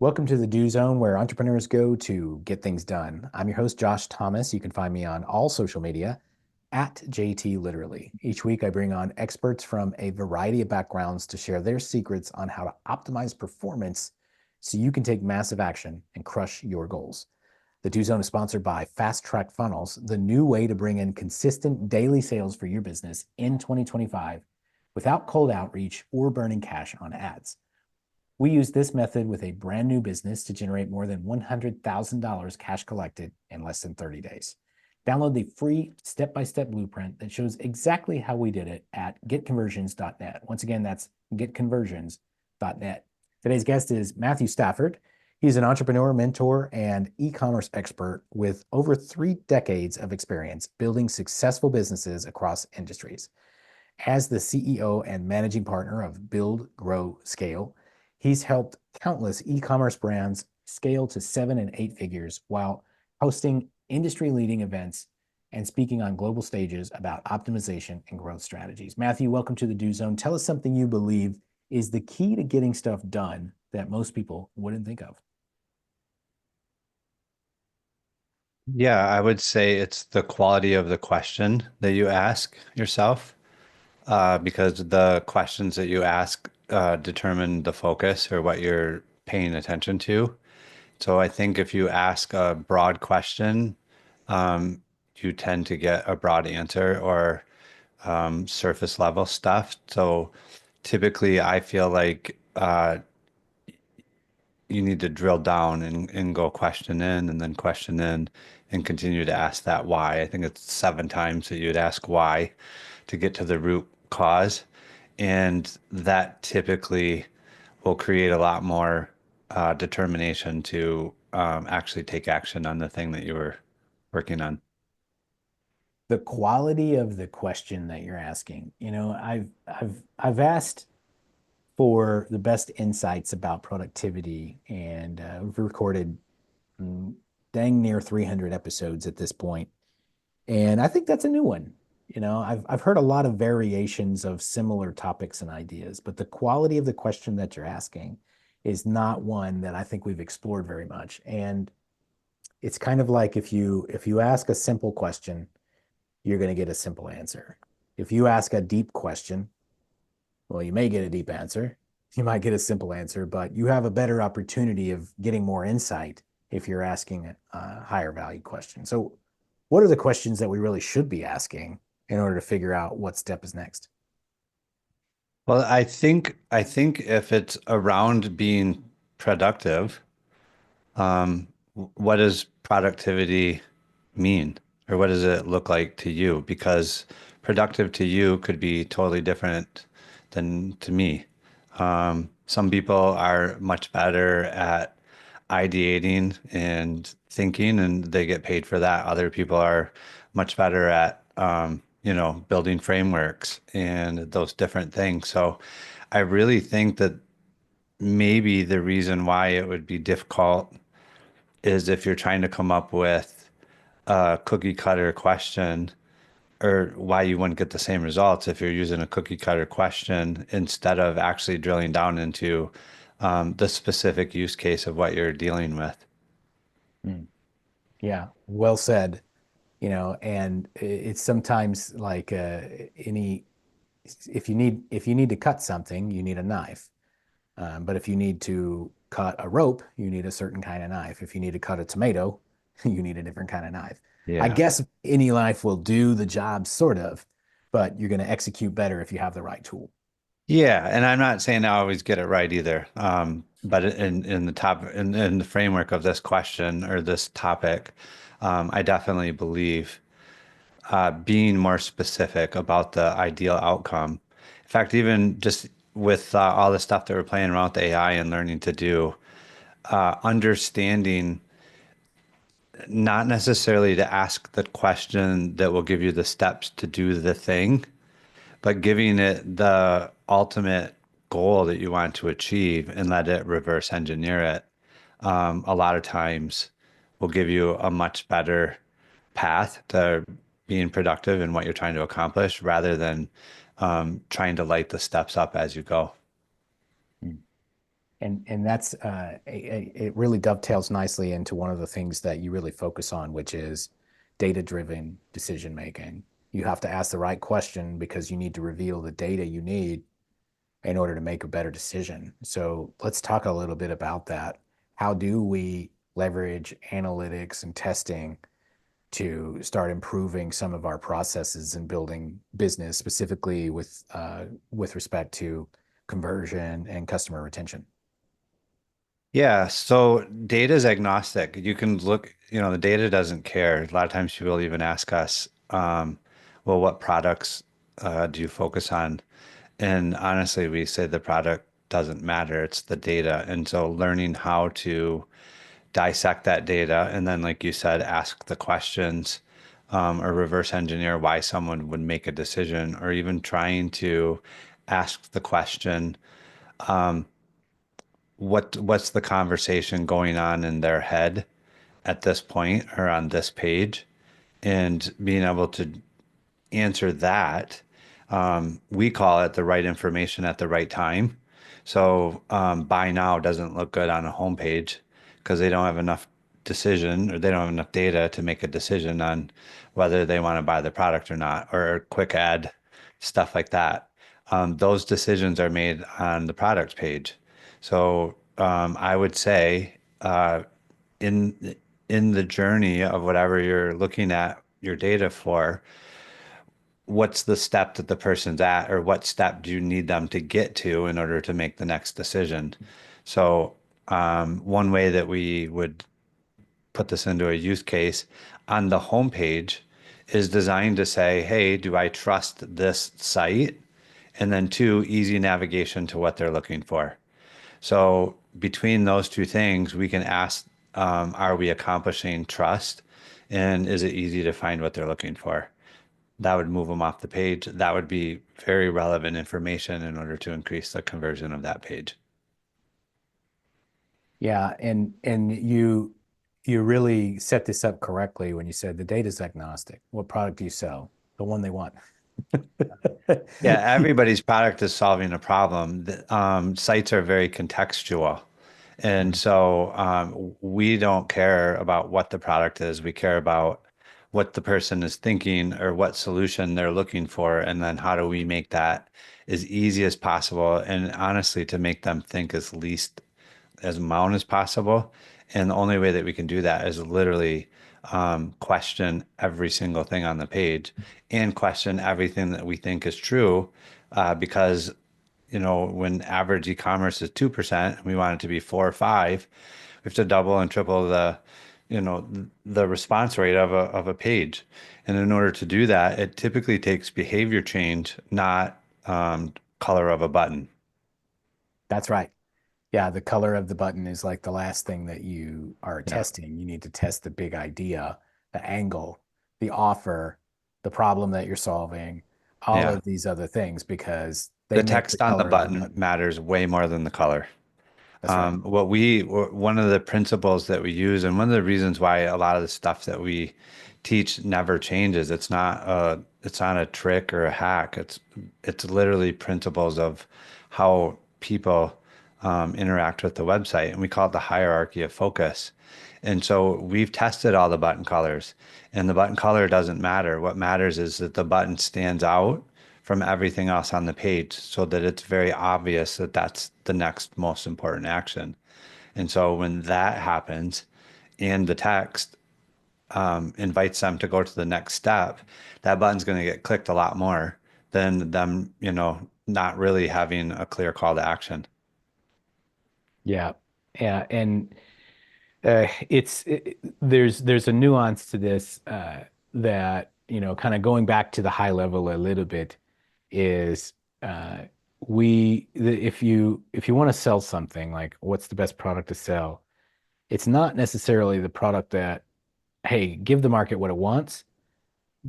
Welcome to the Do Zone, where entrepreneurs go to get things done. I'm your host, Josh Thomas. You can find me on all social media at JT Literally. Each week, I bring on experts from a variety of backgrounds to share their secrets on how to optimize performance so you can take massive action and crush your goals. The Do Zone is sponsored by Fast Track Funnels, the new way to bring in consistent daily sales for your business in 2025 without cold outreach or burning cash on ads. We use this method with a brand new business to generate more than $100,000 cash collected in less than 30 days. Download the free step-by-step blueprint that shows exactly how we did it at getconversions.net. Once again, that's getconversions.net. Today's guest is Matthew Stafford. He's an entrepreneur, mentor, and e-commerce expert with over 3 decades of experience building successful businesses across industries. As the CEO and managing partner of Build, Grow, Scale, he's helped countless e-commerce brands scale to 7 and 8 figures while hosting industry-leading events and speaking on global stages about optimization and growth strategies. Matthew, welcome to the Do Zone. Tell us something you believe is the key to getting stuff done that most people wouldn't think of. Yeah, I would say it's the quality of the question that you ask yourself, because the questions that you ask determine the focus or what you're paying attention to. So I think if you ask a broad question, you tend to get a broad answer or surface level stuff. So typically, I feel like you need to drill down and go question in and then question in and continue to ask that why. I think it's 7 times that you'd ask why to get to the root cause. And that typically will create a lot more determination to actually take action on the thing that you were working on. The quality of the question that you're asking. I've asked for the best insights about productivity, and we've recorded mm, dang near 300 episodes at this point, and I think that's a new one. I've heard a lot of variations of similar topics and ideas, but the quality of the question that you're asking is not one that I think we've explored very much. And it's kind of like if you ask a simple question, you're going to get a simple answer. If you ask a deep question, well, you may get a deep answer. You might get a simple answer, but you have a better opportunity of getting more insight if you're asking a higher value question. So, what are the questions that we really should be asking in order to figure out what step is next? Well, I think if it's around being productive, what does productivity mean? Or what does it look like to you? Because productive to you could be totally different than to me. Some people are much better at ideating and thinking, and they get paid for that. Other people are much better at, building frameworks and those different things. So I really think that maybe the reason why it would be difficult is if you're trying to come up with a cookie cutter question, or why you wouldn't get the same results if you're using a cookie cutter question instead of actually drilling down into the specific use case of what you're dealing with. Hmm. Yeah, well said. And it's sometimes like any if you need to cut something, you need a knife. But if you need to cut a rope, you need a certain kind of knife. If you need to cut a tomato, you need a different kind of knife. I Yeah. guess any knife will do the job, sort of, but you're going to execute better if you have the right tool. Yeah, and I'm not saying I always get it right either. But in the framework of this question or this topic, I definitely believe being more specific about the ideal outcome. In fact, even just with all the stuff that we're playing around with AI and learning to do, understanding not necessarily to ask the question that will give you the steps to do the thing, but giving it the ultimate goal that you want to achieve and let it reverse engineer it, a lot of times will give you a much better path to being productive in what you're trying to accomplish rather than trying to light the steps up as you go. And that's it really dovetails nicely into one of the things that you really focus on, which is data-driven decision making. You have to ask the right question because you need to reveal the data you need in order to make a better decision. So let's talk a little bit about that. How do we leverage analytics and testing to start improving some of our processes and building business, specifically with respect to conversion and customer retention? Yeah, so data is agnostic. You can look, the data doesn't care. A lot of times people even ask us, well, what products do you focus on? And honestly, we say the product doesn't matter. It's the data. And so learning how to dissect that data and then, like you said, ask the questions, or reverse engineer why someone would make a decision, or even trying to ask the question, what's the conversation going on in their head at this point or on this page, and being able to answer that. We call it the right information at the right time. So buy now doesn't look good on a homepage because they don't have enough decision, or they don't have enough data to make a decision on whether they want to buy the product or not, or quick ad, stuff like that. Those decisions are made on the product page. So I would say in in the journey of whatever you're looking at your data for, what's the step that the person's at, or what step do you need them to get to in order to make the next decision? So, one way that we would put this into a use case on the homepage is designed to say, hey, do I trust this site? And then two, easy navigation to what they're looking for. So between those two things, we can ask, are we accomplishing trust? And is it easy to find what they're looking for? That would move them off the page. That would be very relevant information in order to increase the conversion of that page. Yeah, and you really set this up correctly when you said the data's agnostic. What product do you sell? The one they want. Yeah, everybody's product is solving a problem. Sites are very contextual. And so we don't care about what the product is. We care about what the person is thinking or what solution they're looking for. And then how do we make that as easy as possible? And honestly, to make them think as least as amount as possible. And the only way that we can do that is literally question every single thing on the page and question everything that we think is true. Because, when average e-commerce is 2%, and we want it to be 4 or 5, we have to double and triple the response rate of a page. And in order to do that, it typically takes behavior change, not color of a button. That's right. Yeah, the color of the button is like the last thing that you are Yeah. testing. You need to test the big idea, the angle, the offer, the problem that you're solving, all Yeah. of these other things because The they make the text on the color of the button button. matters way more than the color. That's right. One of the principles that we use, and one of the reasons why a lot of the stuff that we teach never changes, it's not a trick or a hack. It's literally principles of how people interact with the website, and we call it the hierarchy of focus. And so we've tested all the button colors, and the button color doesn't matter. What matters is that the button stands out from everything else on the page so that it's very obvious that that's the next most important action. And so when that happens and the text invites them to go to the next step, that button's going to get clicked a lot more than them, not really having a clear call to action. Yeah. Yeah. And there's a nuance to this that kind of going back to the high level a little bit is if you want to sell something like what's the best product to sell, it's not necessarily the product that, hey, give the market what it wants,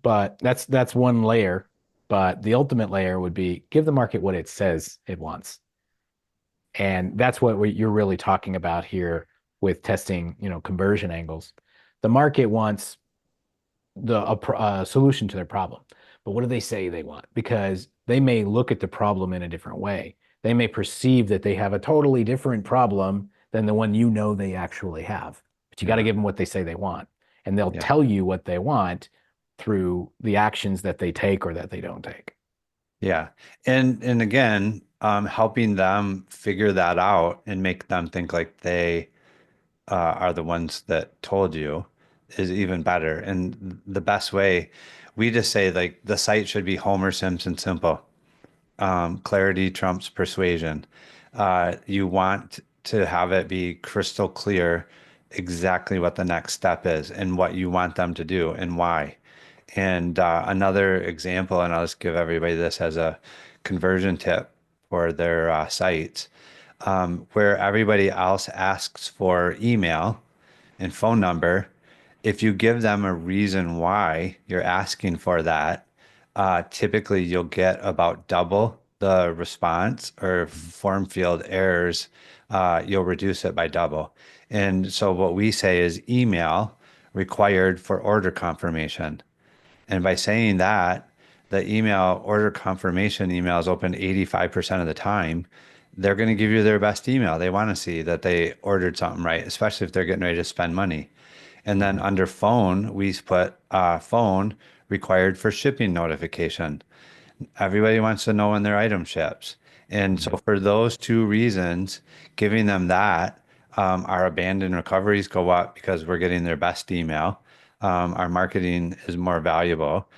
but that's one layer. But the ultimate layer would be give the market what it says it wants. And that's what you're really talking about here with testing, conversion angles. The market wants a solution to their problem. But what do they say they want? Because they may look at the problem in a different way. they may perceive that they have a totally different problem than the one you know they actually have. But you got to Yeah. give them what they say they want, and they'll Yeah. tell you what they want through the actions that they take or that they don't take. Yeah. And again, helping them figure that out and make them think like they are the ones that told you is even better. And the best way, we just say like the site should be Homer Simpson simple. Clarity trumps persuasion. You want to have it be crystal clear exactly what the next step is and what you want them to do and why. And another example, and I'll just give everybody this as a conversion tip for their sites, where everybody else asks for email and phone number, if you give them a reason why you're asking for that, typically you'll get about double the response or form field errors. You'll reduce it by double. And so what we say is email required for order confirmation. And by saying that, the email order confirmation email is open 85% of the time. They're going to give you their best email. They want to see that they ordered something right, especially if they're getting ready to spend money. And then Mhm. under phone, we put phone required for shipping notification. Everybody wants to know when their item ships. And so Mhm. for those two reasons, giving them that, our abandoned recoveries go up because we're getting their best email. Our marketing is more valuable.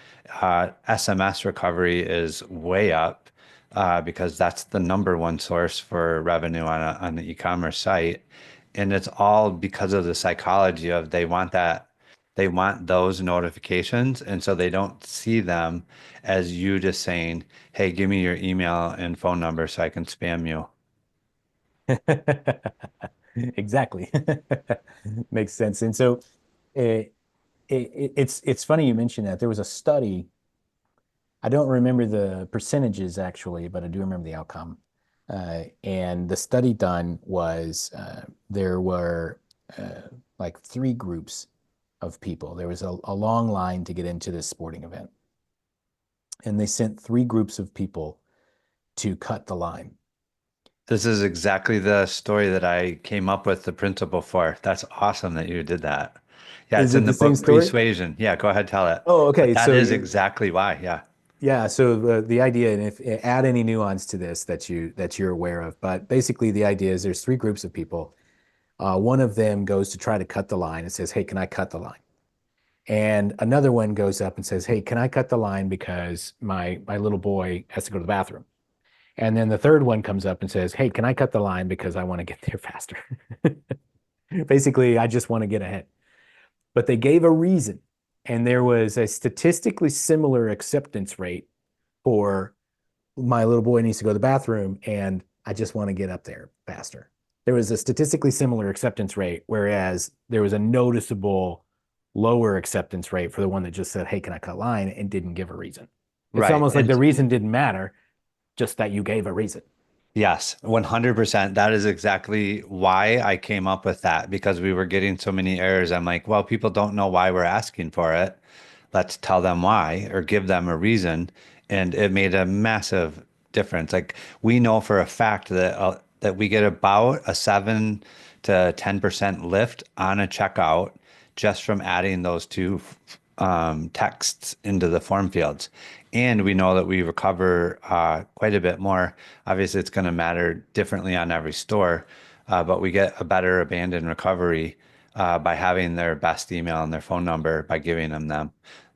SMS recovery is way up because that's the number one source for revenue on the e-commerce site. And it's all because of the psychology of they want that, they want those notifications. And so they don't see them as you just saying, hey, give me your email and phone number so I can spam you. Exactly. Makes sense. And so it's funny you mentioned that. There was a study. I don't remember the percentages actually, but I do remember the outcome. And the study done was there were like three groups of people. There was a long line to get into this sporting event, and they sent three groups of people to cut the line. This is exactly the story that I came up with the principle for. That's awesome that you did that. Yeah, Is it's it in the the same book story? Persuasion. Yeah, go ahead, tell it. Oh, But okay. that So is exactly why. Yeah. yeah, so the idea, and if add any nuance to this that you're aware of, but basically the idea is there's three groups of people. One of them goes to try to cut the line and says, "Hey, can I cut the line?" And another one goes up and says, "Hey, can I cut the line because my little boy has to go to the bathroom?" And then the third one comes up and says, "Hey, can I cut the line because I want to get there faster?" Basically, I just want to get ahead. But they gave a reason, and there was a statistically similar acceptance rate for my little boy needs to go to the bathroom and I just want to get up there faster. There was a statistically similar acceptance rate, whereas there was a noticeable lower acceptance rate for the one that just said, "Hey, can I cut line?" and didn't give a reason. It's Right. almost like the And reason didn't matter, just that you gave a reason. yes, 100%. That is exactly why I came up with that because we were getting so many errors. I'm like, well, people don't know why we're asking for it. Let's tell them why or give them a reason. And it made a massive difference. Like we know for a fact that we get about a 7 to 10% lift on a checkout just from adding those two texts into the form fields. And we know that we recover quite a bit more. Obviously, it's going to matter differently on every store, but we get a better abandoned recovery by having their best email and their phone number by giving them.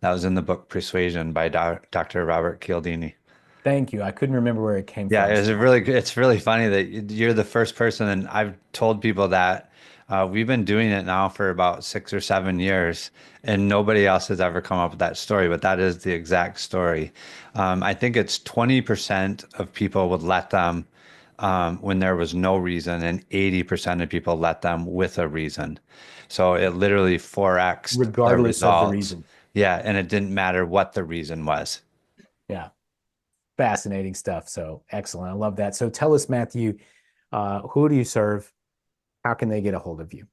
That was in the book Persuasion by Dr. Robert Cialdini. Thank you. I couldn't remember where it came Yeah, from. it's So a really good, it's really funny that you're the first person, and I've told people that we've been doing it now for about 6 or 7 years, and nobody else has ever come up with that story, but that is the exact story. I think it's 20% of people would let them when there was no reason, and 80% of people let them with a reason. So it literally 4x'd the regardless of the results. reason. Yeah, and it didn't matter what the reason was. Yeah, fascinating stuff. So excellent. I love that. So tell us, Matthew, who do you serve? How can they get a hold of you?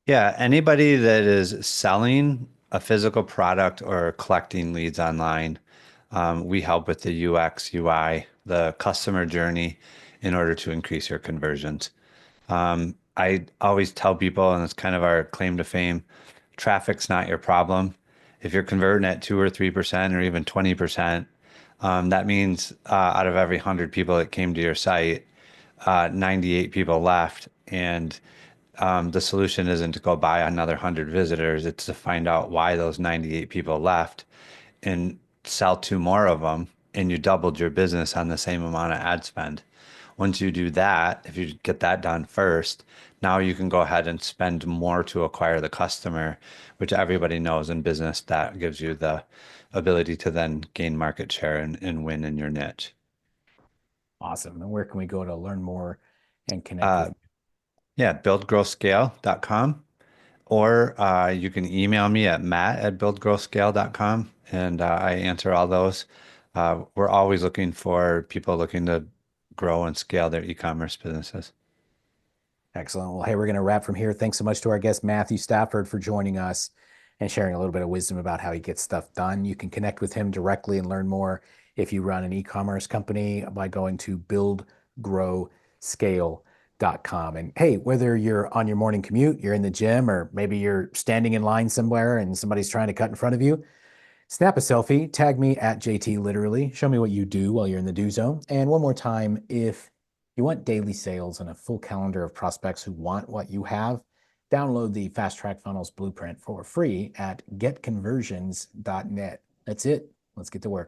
Yeah, anybody that is selling a physical product or collecting leads online, we help with the UX, UI, the customer journey, in order to increase your conversions. I always tell people, and it's kind of our claim to fame, traffic's not your problem. If you're converting at 2 or 3% or even 20%, that means out of every 100 people that came to your site, 98 people left. And the solution isn't to go buy another 100 visitors, it's to find out why those 98 people left and sell two more of them, and you doubled your business on the same amount of ad spend. Once you do that, if you get that done first, now you can go ahead and spend more to acquire the customer, which everybody knows in business that gives you the ability to then gain market share and win in your niche. Awesome. And where can we go to learn more and connect with Uh, you? yeah, buildgrowscale.com. Or you can email me at matt@buildgrowscale.com, and I answer all those. We're always looking for people looking to grow and scale their e-commerce businesses. Excellent. Well, hey, we're going to wrap from here. Thanks so much to our guest, Matthew Stafford, for joining us and sharing a little bit of wisdom about how he gets stuff done. You can connect with him directly and learn more if you run an e-commerce company by going to buildgrowscale.com. And hey, whether you're on your morning commute, you're in the gym, or maybe you're standing in line somewhere and somebody's trying to cut in front of you, snap a selfie, tag me at JT Literally. Show me what you do while you're in the do zone. And one more time, if you want daily sales and a full calendar of prospects who want what you have, download the Fast Track Funnels Blueprint for free at getconversions.net. That's it. Let's get to work.